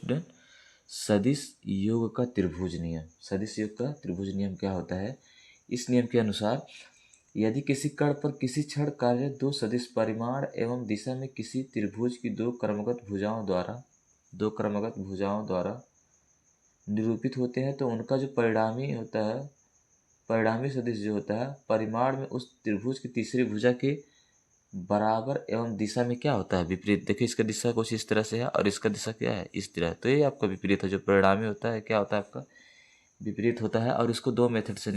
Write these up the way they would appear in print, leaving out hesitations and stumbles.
Student, सदिश योग का त्रिभुज नियम। सदिश योग का त्रिभुज नियम क्या होता है? इस नियम के अनुसार यदि किसी कण पर किसी क्षण कार्य दो सदिश परिमाण एवं दिशा में किसी त्रिभुज की दो क्रमगत भुजाओं द्वारा निरूपित होते हैं तो उनका जो परिणामी होता है, परिणामी सदिश जो होता है, परिमाण में उस त्रिभुज की तीसरी भुजा के बराबर एवं दिशा में क्या होता है? विपरीत। देखिए इसका दिशा कुछ इस तरह से है और इसका दिशा क्या है? इस तरह। तो ये आपका विपरीत है। जो परिणामी होता है क्या होता है आपका? विपरीत होता है। और इसको दो मेथड से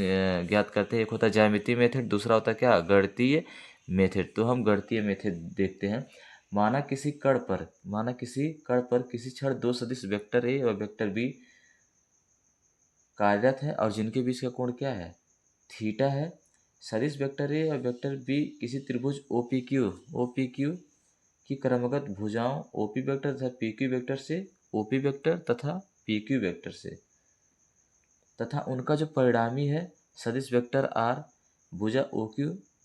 ज्ञात करते हैं। एक होता है ज्यामितीय मेथड, दूसरा होता है क्या? गणितीय मेथड। तो हम गणितीय मेथड देखते हैं। माना किसी कण पर किसी क्षण दो सदिश वेक्टर ए और वेक्टर बी कार्यरत है और जिनके बीच का कोण क्या है? थीटा है। सदिश वेक्टर ए और वेक्टर बी किसी त्रिभुज OPQ की क्रमगत भुजाओं OP वेक्टर तथा PQ वेक्टर से तथा उनका जो परिणामी है सदिश वेक्टर आर भुजा OQ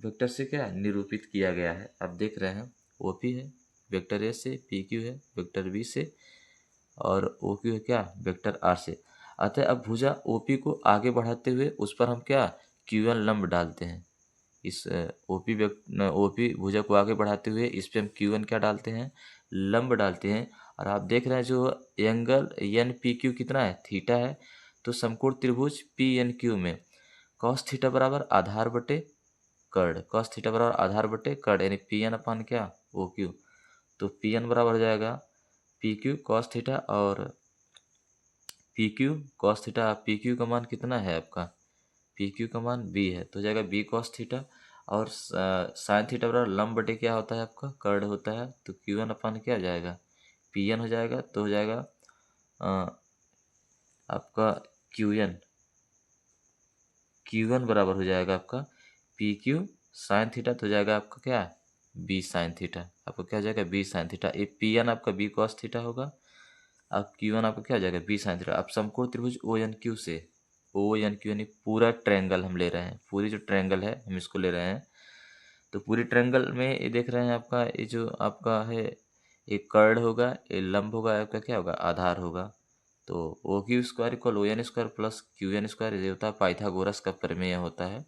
वेक्टर से क्या निरूपित किया गया है। अब देख रहे हैं OP है वेक्टर ए से, PQ है वेक्टर बी से और OQ है क्या? वेक्टर आर से। अतः अब भुजा OP को आगे बढ़ाते हुए उस पर हम क्या? Q1 लंब डालते हैं। इस OP भुजा को आगे बढ़ाते हुए इस पे हम Q1 क्या डालते हैं? लंब डालते हैं। और आप देख रहे हैं जो एंगल NPQ कितना है? थीटा है। तो समकोण त्रिभुज PNQ में cos थीटा बराबर आधार बटे कर्ण, यानी PN अपान क्या? OQ। तो PN बराबर हो जाएगा PQ cos थीटा और PQ cos थीटा। PQ का मान कितना है आपका? PQ का मान B है तो हो जाएगा B cos थीटा और साइन थीटा बराबर लंब बटे क्या होता है आपका? कर्ण होता है। तो Q1 अपान क्या हो जाएगा? PN हो जाएगा। तो हो जाएगा आपका Q1 बराबर हो जाएगा आपका PQ साइन थीटा। तो हो जाएगा आपका क्या? B sine theta. आपका क्या हो जाएगा? B sine theta. ये PN आपका B cos थीटा होगा। अब Q1 आपका क्या हो जाएगा? B sine theta. अब समकोण त्रिभुज ONQ यानी पूरा ट्रायंगल हम ले रहे हैं। पूरी जो ट्रायंगल है हम इसको ले रहे हैं। तो पूरी ट्रायंगल में ये देख रहे हैं आपका ये जो आपका है एक कर्ण होगा, ये लंब होगा, आपका क्या होगा? आधार होगा। तो OQ square equal ON square plus QN square, ये होता है पाइथागोरस का प्रमेय होता है।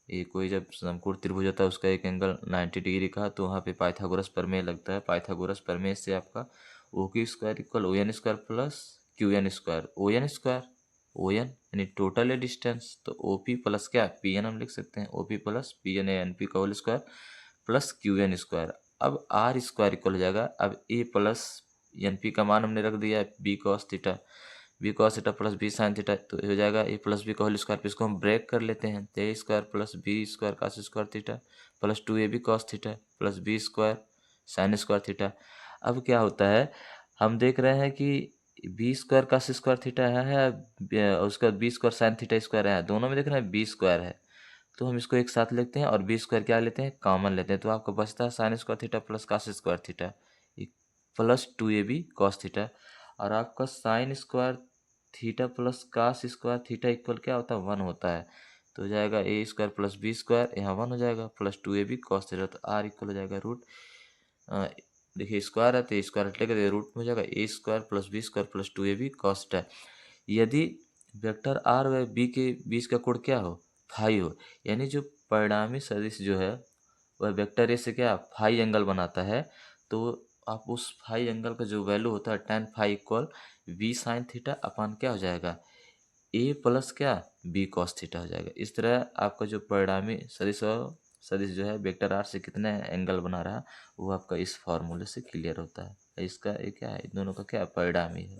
ये कोई जब समकोण त्रिभुज होता है उसका एक एंगल 90 डिग्री का तो वहाँ पे पाइथागोरस प्रमेय लगता है। पाइथागोरस प्रमेय से आपका OQ square equal ON square plus QN square. ON यानी टोटल डिस्टेंस। तो OP प्लस क्या? PN हम लिख सकते हैं। OP प्लस PN NP का whole square plus QN square. अब R स्क्वायर इक्वल हो जाएगा। अब A प्लस NP का मान हमने रख दिया है B cos theta plus B sine theta. तो हो जाएगा A प्लस B का होल स्क्वायर। इसको हम ब्रेक कर लेते हैं। तो A square plus B square cos square theta plus 2AB cos theta plus B square sine square theta. अब क्या होता है? हम देख रहे हैं कि B square cos square theta है उसका B square sine theta square है। दोनों में देख रहे हैं B स्क्वायर है। तो हम इसको एक साथ लेते हैं और B स्क्वायर क्या लेते हैं? कॉमन लेते हैं। तो आपको बचता है sine square theta plus cos square theta plus 2AB cos theta. और आपका sine square theta plus cos square theta equal क्या होता है? 1 होता है। तो हो जाएगा A square plus B square, यहाँ 1 हो जाएगा प्लस 2AB cos थीटा। तो R इक्वल हो जाएगा रूट, देखिए स्क्वायर है तो स्क्वायर हटेगा तो रूट में हो जाएगा A square plus B square plus 2AB cos theta. यदि वेक्टर R व B के बीच का कोण क्या हो? फाई हो, यानी जो परिणामी सदिश जो है वह वेक्टर ए से क्या फाई एंगल बनाता है। तो आप उस फाई एंगल का जो वैल्यू होता है tan phi equal V sine theta upon क्या हो जाएगा? A प्लस क्या? B cos थीटा हो जाएगा। इस तरह आपका जो परिणामी सदिश जो है वेक्टर आर से कितने एंगल बना रहा है वो आपका इस फॉर्मूले से क्लियर होता है। इसका ये क्या है? इन दोनों का क्या परिणामी है।